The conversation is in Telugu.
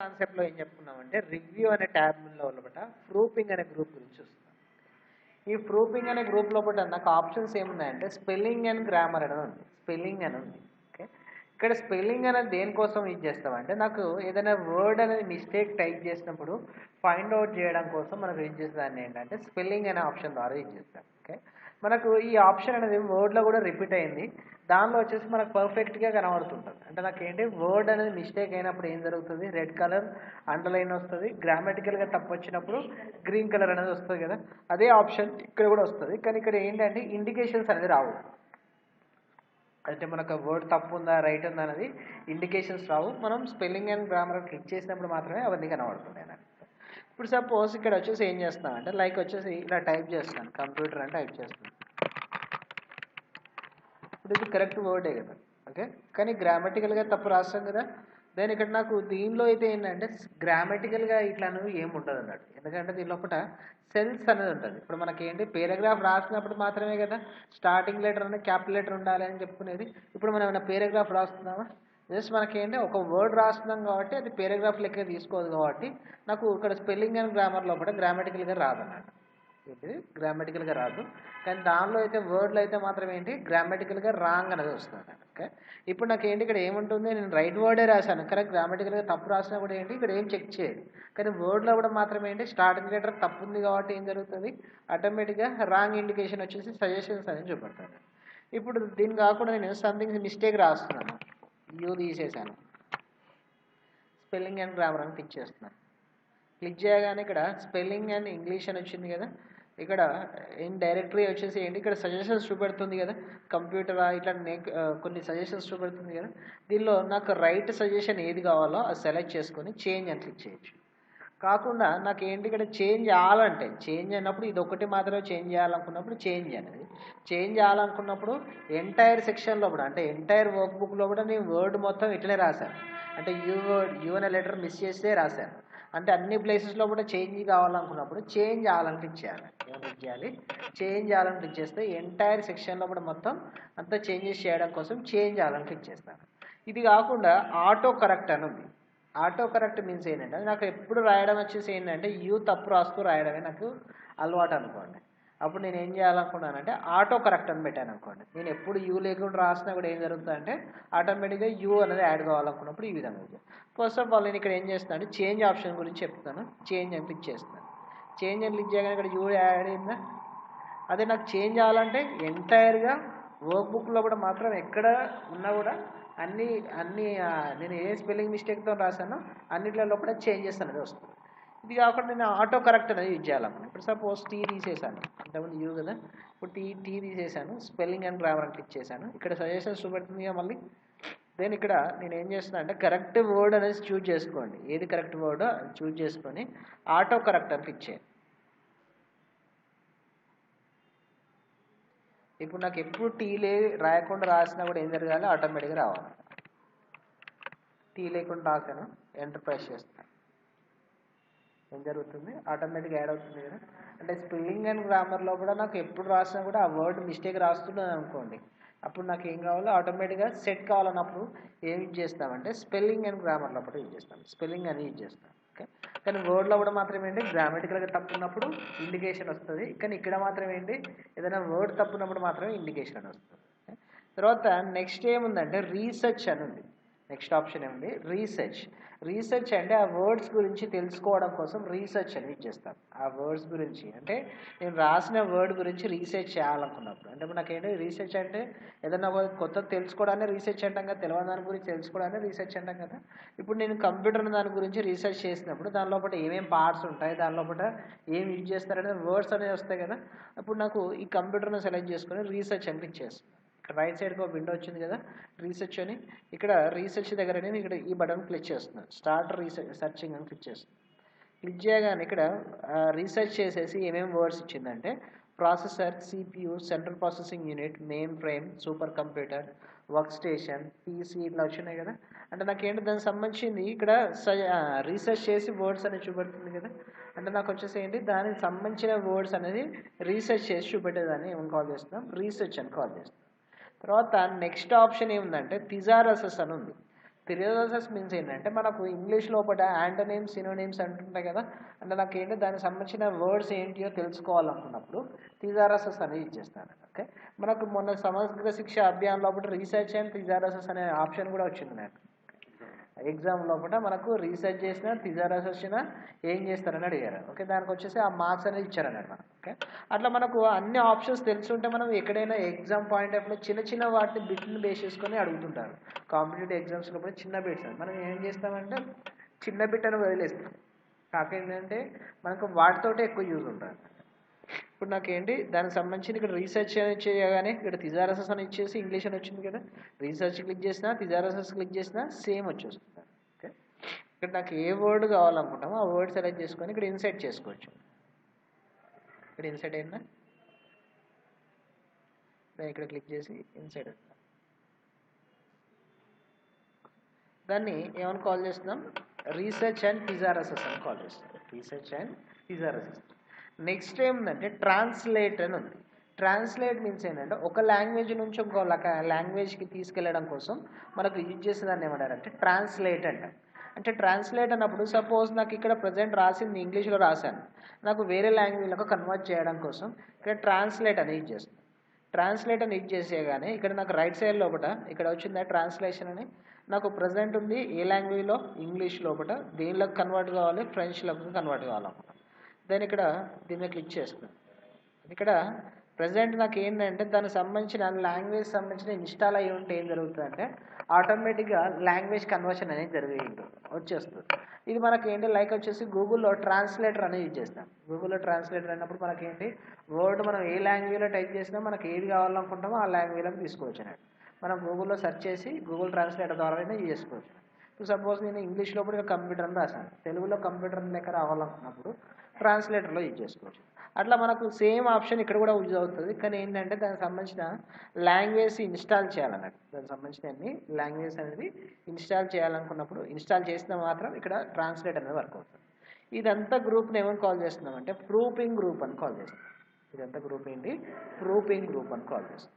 కాన్సెప్ట్లో ఏం చెప్పుకున్నామంటే రివ్యూ అనే ట్యాబ్ లోపల ప్రూఫింగ్ అనే గ్రూప్ గురించి వస్తుంది. ఈ ప్రూఫింగ్ అనే గ్రూప్ లోపల నాకు ఆప్షన్స్ ఏమున్నాయంటే స్పెల్లింగ్ అండ్ గ్రామర్ అనేది ఉంది. స్పెల్లింగ్ అని ఉంది. ఓకే, ఇక్కడ స్పెల్లింగ్ అనేది దేనికోసం యూజ్ చేస్తామంటే నాకు ఏదైనా వర్డ్ అనేది మిస్టేక్ టైప్ చేసినప్పుడు ఫైండ్ అవుట్ చేయడం కోసం మనకు యూజ్ చేసేదాన్ని ఏంటంటే స్పెల్లింగ్ అనే ఆప్షన్ ద్వారా యూజ్ చేస్తాం. ఓకే, మనకు ఈ ఆప్షన్ అనేది వర్డ్లో కూడా రిపీట్ అయింది. దానిలో వచ్చేసి మనకు పర్ఫెక్ట్గా కనబడుతుంటుంది. అంటే నాకు ఏంటి వర్డ్ అనేది మిస్టేక్ అయినప్పుడు ఏం జరుగుతుంది, రెడ్ కలర్ అండర్లైన్ వస్తుంది. గ్రామటికల్గా తప్పు వచ్చినప్పుడు గ్రీన్ కలర్ అనేది వస్తుంది కదా, అదే ఆప్షన్ ఇక్కడ కూడా వస్తుంది. కానీ ఇక్కడ ఏంటంటే ఇండికేషన్స్ అనేది రావు. అంటే మనకు వర్డ్ తప్పు ఉందా రైట్ ఉందా అనేది ఇండికేషన్స్ రావు. మనం స్పెల్లింగ్ అండ్ గ్రామర్ క్లిక్ చేసినప్పుడు మాత్రమే అవన్నీ కనబడుతున్నాయి అన్నమాట. ఇప్పుడు సపోజ్ ఇక్కడ వచ్చేసి ఏం చేస్తాను అంటే లైక్ వచ్చేసి ఇలా టైప్ చేస్తాను, కంప్యూటర్ అని టైప్ చేస్తాను. ఇప్పుడు ఇది కరెక్ట్ వర్డే కదా. ఓకే, కానీ గ్రామటికల్గా తప్పు రాస్తాం కదా. దెన్ ఇక్కడ నాకు దీనిలో అయితే ఏంటంటే గ్రామటికల్గా ఇట్లా అనేవి ఏమి ఉంటుంది అన్నట్టు. ఎందుకంటే దీని లోపల సెల్స్ అనేది ఉంటుంది. ఇప్పుడు మనకి ఏంటి పేరాగ్రాఫ్ రాసినప్పుడు మాత్రమే కదా స్టార్టింగ్ లెటర్ అనేది క్యాపిటల్ లెటర్ ఉండాలి అని చెప్పుకునేది. ఇప్పుడు మనం ఏమైనా పేరాగ్రాఫ్ రాస్తున్నామా, జస్ట్ మనకి ఏంటి ఒక వర్డ్ రాస్తున్నాం కాబట్టి అది పేరాగ్రాఫ్ లెక్క తీసుకోదు కాబట్టి నాకు ఇక్కడ స్పెల్లింగ్ అండ్ గ్రామర్ లోపల గ్రామటికల్గా రాదన్నమాట. ఏంటిది గ్రామటికల్గా రాదు. కానీ దానిలో అయితే వర్డ్లో అయితే మాత్రం ఏంటి గ్రామటికల్గా రాంగ్ అనేది వస్తుంది. ఓకే, ఇప్పుడు నాకు ఏంటి ఇక్కడ ఏముంటుంది, నేను రైట్ వర్డే రాశాను కానీ గ్రామటికల్గా తప్పు రాసినా కూడా ఏంటి ఇక్కడ ఏం చెక్ చేయదు. కానీ వర్డ్లో కూడా మాత్రం ఏంటి స్టార్టింగ్ లెటర్ తప్పు ఉంది కాబట్టి ఏం జరుగుతుంది, ఆటోమేటిక్గా రాంగ్ ఇండికేషన్ వచ్చేసి సజెషన్స్ అనేది చూపెడతాను. ఇప్పుడు దీని కాకుండా నేను సంథింగ్ మిస్టేక్ రాస్తున్నాను, యూ తీసేసాను, స్పెల్లింగ్ అండ్ గ్రామర్ అని క్లిక్ చేస్తున్నాను. క్లిక్ చేయగానే ఇక్కడ స్పెల్లింగ్ అండ్ ఇంగ్లీష్ అని వచ్చింది కదా. ఇక్కడ ఇన్ డైరెక్టరీ వచ్చేసి ఏంటి ఇక్కడ సజెషన్స్ చూపెడుతుంది కదా, కంప్యూటర్ ఇట్లా కొన్ని సజెషన్స్ చూపెడుతుంది కదా. దీనిలో నాకు రైట్ సజెషన్ ఏది కావాలో అది సెలెక్ట్ చేసుకొని చేంజ్ అని క్లిక్ చేయొచ్చు. కాకుండా నాకు ఏంటి ఇక్కడ చేంజ్ చేయాలంటే చేంజ్ అయినప్పుడు ఇది ఒకటి మాత్రమే చేంజ్ చేయాలనుకున్నప్పుడు చేంజ్ అనేది చేంజ్ చేయాలనుకున్నప్పుడు ఎంటైర్ సెక్షన్లో కూడా అంటే ఎంటైర్ వర్క్ బుక్లో కూడా నేను వర్డ్ మొత్తం ఇట్లనే రాశాను. అంటే యూ అనే లెటర్ మిస్ చేస్తే రాశాను. అంటే అన్ని ప్లేసెస్లో కూడా చేంజ్ కావాలనుకున్నప్పుడు చేంజ్ చేయాలని క్లిక్ చేయాలి. ఏమైనా క్లిక్ చేయాలి, చేంజ్ చేయాలని క్లిక్ చేస్తే ఎంటైర్ సెక్షన్లో కూడా మొత్తం అంతా చేంజెస్ చేయడం కోసం చేంజ్ చేయాలని క్లిక్ చేస్తాను. ఇది కాకుండా ఆటో కరెక్ట్ అని ఉంది. ఆటో కరెక్ట్ మీన్స్ ఏంటంటే నాకు ఎప్పుడు రాయడం వచ్చేసి ఏంటంటే యూ తప్పు రాస్తూ రాయడమే నాకు అలవాటు అనుకోండి. అప్పుడు నేను ఏం చేయాలనుకున్నానంటే ఆటో కరెక్ట్ అని పెట్టాను అనుకోండి. నేను ఎప్పుడు యూ లేకుండా రాసినా కూడా ఏం జరుగుతుందంటే ఆటోమేటిక్గా యూ అనేది యాడ్ కావాలనుకున్నప్పుడు ఈ విధంగా. ఫస్ట్ ఆఫ్ ఆల్ నేను ఇక్కడ ఏం చేస్తాను అంటే చేంజ్ ఆప్షన్ గురించి చెప్తాను. చేంజ్ అని క్లిక్ చేస్తాను. చేంజ్ అని క్లిక్ చేయగానే ఇక్కడ యూ యాడ్ అయిందా. అదే నాకు చేంజ్ అవ్వాలంటే ఎంటైర్గా వర్క్ బుక్లో కూడా మాత్రం ఎక్కడ ఉన్నా కూడా అన్ని నేను ఏ స్పెల్లింగ్ మిస్టేక్తో రాశానో అన్నిట్లలో కూడా చేంజెస్ అనేది వస్తుంది. ఇది కాకుండా నేను ఆటో కరెక్ట్ అనేది యూజ్ చేయాలనుకున్నాను. ఇప్పుడు సపోజ్ టీ తీసేసాను, ఇంతకుముందు యూ కదా, ఇప్పుడు టీ తీసేసాను, స్పెల్లింగ్ అండ్ గ్రామర్ అని క్లిక్ చేశాను. ఇక్కడ సజెషన్స్ చూపెడుతుంది కదా మళ్ళీ. దెన్ ఇక్కడ నేను ఏం చేస్తున్నా అంటే కరెక్ట్ వర్డ్ అనేది చూజ్ చేసుకోండి, ఏది కరెక్ట్ వర్డ్ చూజ్ చేసుకొని ఆటో కరెక్ట్ అని క్లిక్ చేయండి. ఇప్పుడు నాకు ఎప్పుడు రాయకుండా రాసినా కూడా ఏం జరగాలి, ఆటోమేటిక్గా రావాలి. టీ లేకుండా రాసాను, ఎంటర్ ప్రెస్ చేస్తాను, ఏం జరుగుతుంది ఆటోమేటిక్గా యాడ్ అవుతుంది కదా. అంటే స్పెల్లింగ్ అండ్ గ్రామర్లో కూడా నాకు ఎప్పుడు రాసినా కూడా ఆ వర్డ్ మిస్టేక్ రాస్తున్నాను అనుకోండి, అప్పుడు నాకు ఏం కావాలో ఆటోమేటిక్గా సెట్ కావాలన్నప్పుడు ఏం యూజ్ చేస్తామంటే స్పెల్లింగ్ అండ్ గ్రామర్లో అప్పుడు యూజ్ చేస్తాం, స్పెల్లింగ్ అని యూజ్ చేస్తాం. ఓకే, కానీ వర్డ్లో కూడా మాత్రం ఏంటి గ్రామటికల్గా తప్పున్నప్పుడు ఇండికేషన్ వస్తుంది. కానీ ఇక్కడ మాత్రం ఏంటి ఏదైనా వర్డ్ తప్పున్నప్పుడు మాత్రమే ఇండికేషన్ అని వస్తుంది. తర్వాత నెక్స్ట్ ఏముందంటే రీసెర్చ్ అని ఉంది. నెక్స్ట్ ఆప్షన్ ఏముంది రీసెర్చ్ అంటే ఆ వర్డ్స్ గురించి తెలుసుకోవడం కోసం రీసెర్చ్ అని యూజ్ చేస్తాం. ఆ వర్డ్స్ గురించి అంటే నేను రాసిన వర్డ్ గురించి రీసెర్చ్ చేయాలనుకున్నప్పుడు అంటే ఇప్పుడు నాకేంటి రీసెర్చ్ అంటే ఏదైనా కొత్త తెలుసుకోవడాన్ని రీసెర్చ్ అంటాం కదా, తెలియని దాని గురించి తెలుసుకోవడాన్ని రీసెర్చ్ అంటాం కదా. ఇప్పుడు నేను కంప్యూటర్ దాని గురించి రీసెర్చ్ చేసినప్పుడు దాని లోపల ఏమేమి పార్ట్స్ ఉంటాయి, దాని లోపల ఏం యూజ్ చేస్తారనే వర్డ్స్ అనేవి వస్తాయి కదా. అప్పుడు నాకు ఈ కంప్యూటర్ని సెలెక్ట్ చేసుకొని రీసెర్చ్ అని క్లిక్ చేస్తాను. ఇక్కడ రైట్ సైడ్కి ఒక విండో వచ్చింది కదా రీసెర్చ్ అని, ఇక్కడ రీసెర్చ్ దగ్గర నేను ఇక్కడ ఈ బటన్ క్లిక్ చేస్తున్నాను, స్టార్ట్ సర్చింగ్ అని క్లిక్ చేస్తున్నాను. క్లిక్ చేయగానే ఇక్కడ రీసెర్చ్ చేసేసి ఏమేమి వర్డ్స్ ఇచ్చిందంటే processor, CPU, central processing unit, mainframe, supercomputer, workstation, PC ఇట్లా వచ్చినాయి కదా. అంటే నాకేంటి దానికి సంబంధించింది ఇక్కడ రీసెర్చ్ చేసి వర్డ్స్ అనేది చూపెడుతుంది కదా. అంటే నాకు వచ్చేసి ఏంటి దానికి సంబంధించిన వర్డ్స్ అనేది రీసెర్చ్ చేసి చూపెట్టేదాన్ని ఏమని కాల్ చేస్తున్నాం, రీసెర్చ్ అని కాల్ చేస్తాం. తర్వాత నెక్స్ట్ ఆప్షన్ ఏముందంటే థిజారసెస్ అని ఉంది. థియసారస్ మీన్స్ ఏంటంటే మనకు ఇంగ్లీష్ లోపల యాంటోనిమ్స్ సినోనిమ్స్ అంటుంటాయి కదా, అంటే నాకు ఏంటి దానికి సంబంధించిన వర్డ్స్ ఏంటియో తెలుసుకోవాలనుకున్నప్పుడు థియసారసెస్ అనేది ఇచ్చేస్తాను. ఓకే, మనకు మొన్న సమగ్ర శిక్ష అభియాన్ లోపల రీసెర్చ్ అండ్ థియసారసెస్ అనే ఆప్షన్ కూడా వచ్చింది నాకు. ఎగ్జామ్ లోపల మనకు రీసెర్చ్ చేసిన థియసారస్ వచ్చినా ఏం చేస్తారని అడిగారు. ఓకే, దానికి వచ్చేసి ఆ మార్క్స్ అనేది ఇచ్చారన్నమాట మనం. ఓకే, అట్లా మనకు అన్ని ఆప్షన్స్ తెలుసుంటే మనం ఎక్కడైనా ఎగ్జామ్ పాయింట్ ఆఫ్ చిన్న చిన్న వాటిని బిట్ని బేస్ చేసుకొని అడుగుతుంటారు. కాంపిటేటివ్ ఎగ్జామ్స్లో కూడా చిన్న బిట్స్ మనం ఏం చేస్తామంటే చిన్న బిట్ అని వదిలేస్తాం. కాకేంటంటే మనకు వాటితోటే ఎక్కువ యూజ్ ఉంటుంది. ఇప్పుడు నాకేంటి దానికి సంబంధించి ఇక్కడ రీసెర్చ్ అని చేయగానే ఇక్కడ థియసారసెస్ అని ఇచ్చేసి ఇంగ్లీష్ అని వచ్చింది కదా, రీసెర్చ్ క్లిక్ చేసినా థియసారసెస్ క్లిక్ చేసినా సేమ్ వచ్చేస్తుంది. ఓకే, ఇక్కడ నాకు ఏ వర్డ్ కావాలనుకుంటామో ఆ వర్డ్ సెలెక్ట్ చేసుకొని ఇక్కడ ఇన్సర్ట్ చేసుకోవచ్చు. ఇక్కడ ఇన్సర్ట్ అయినా ఇక్కడ క్లిక్ చేసి ఇన్సర్ట్ అవుతుంది. దాన్ని ఏమని కాల్ చేస్తున్నాం, రీసెర్చ్ అండ్ థియసారసెస్ అని కాల్ చేస్తున్నాం. Research and thesauruses. నెక్స్ట్ ఏముందంటే ట్రాన్స్లేట్ అని ఉంది. ట్రాన్స్లేట్ మీన్స్ ఏంటంటే ఒక లాంగ్వేజ్ నుంచి ఇంకో లాంగ్వేజ్కి తీసుకెళ్ళడం కోసం మనకు యూజ్ చేసేదాన్ని ఏమంటారంటే ట్రాన్స్లేట్ అంటారు. అంటే ట్రాన్స్లేట్ అన్నప్పుడు సపోజ్ నాకు ఇక్కడ ప్రజెంట్ రాసింది ఇంగ్లీష్లో రాశాను, నాకు వేరే లాంగ్వేజ్లకు కన్వర్ట్ చేయడం కోసం ఇక్కడ ట్రాన్స్లేట్ అని యూజ్ చేస్తాను. ట్రాన్స్లేట్ అని యూజ్ చేసేయగానే ఇక్కడ నాకు రైట్ సైడ్ లోపల ఇక్కడ వచ్చిందా ట్రాన్స్లేషన్ అని, నాకు ప్రజెంట్ ఉంది ఏ లాంగ్వేజ్లో, ఇంగ్లీష్ లోపల దేనిలోకి కన్వర్ట్ కావాలి, ఫ్రెంచ్లోకి కన్వర్ట్ కావాలన్నమాట. దెన్ ఇక్కడ దీన్ని క్లిక్ చేస్తాను. ఇక్కడ ప్రజెంట్ నాకు ఏంటంటే దానికి సంబంధించిన లాంగ్వేజ్ సంబంధించిన ఇన్స్టాల్ అయ్యి ఉంటే ఏం జరుగుతుందంటే ఆటోమేటిక్గా లాంగ్వేజ్ కన్వర్షన్ అనేది వచ్చేస్తుంది. ఇది మనకి ఏంటి లైక్ వచ్చేసి గూగుల్లో ట్రాన్స్లేటర్ అనేది యూజ్ చేస్తాం. గూగుల్లో ట్రాన్స్లేటర్ అన్నప్పుడు మనకేంటి వర్డ్ మనం ఏ లాంగ్వేజ్లో టైప్ చేసినా మనకి ఏది కావాలనుకుంటామో ఆ లాంగ్వేజ్లోకి తీసుకోవచ్చు అన్నట్టు. మనం గూగుల్లో సెర్చ్ చేసి గూగుల్ ట్రాన్స్లేటర్ ద్వారానే యూజ్ చేసుకోవచ్చు. సపోజ్ నేను ఇంగ్లీష్ లోపల కంప్యూటర్ అని రాశాను, తెలుగులో కంప్యూటర్ లెక్క రావాలనుకున్నప్పుడు ట్రాన్స్లేటర్లో యూజ్ చేసుకోవచ్చు. అట్లా మనకు సేమ్ ఆప్షన్ ఇక్కడ కూడా యూజ్ అవుతుంది. కానీ ఏంటంటే దానికి సంబంధించిన లాంగ్వేజ్ ఇన్స్టాల్ చేయాలన్నట్టు. దానికి సంబంధించిన అన్ని లాంగ్వేజ్ అనేది ఇన్స్టాల్ చేయాలనుకున్నప్పుడు ఇన్స్టాల్ చేస్తే మాత్రం ఇక్కడ ట్రాన్స్లేట్ అనేది వర్క్ అవుతుంది. ఇదంతా గ్రూప్ని ఏమని కాల్ చేస్తున్నాం అంటే ప్రూఫింగ్ గ్రూప్ అని కాల్ చేస్తాం. ఇదంతా గ్రూప్ ఏంటి, ప్రూఫింగ్ గ్రూప్ అని కాల్ చేస్తాం.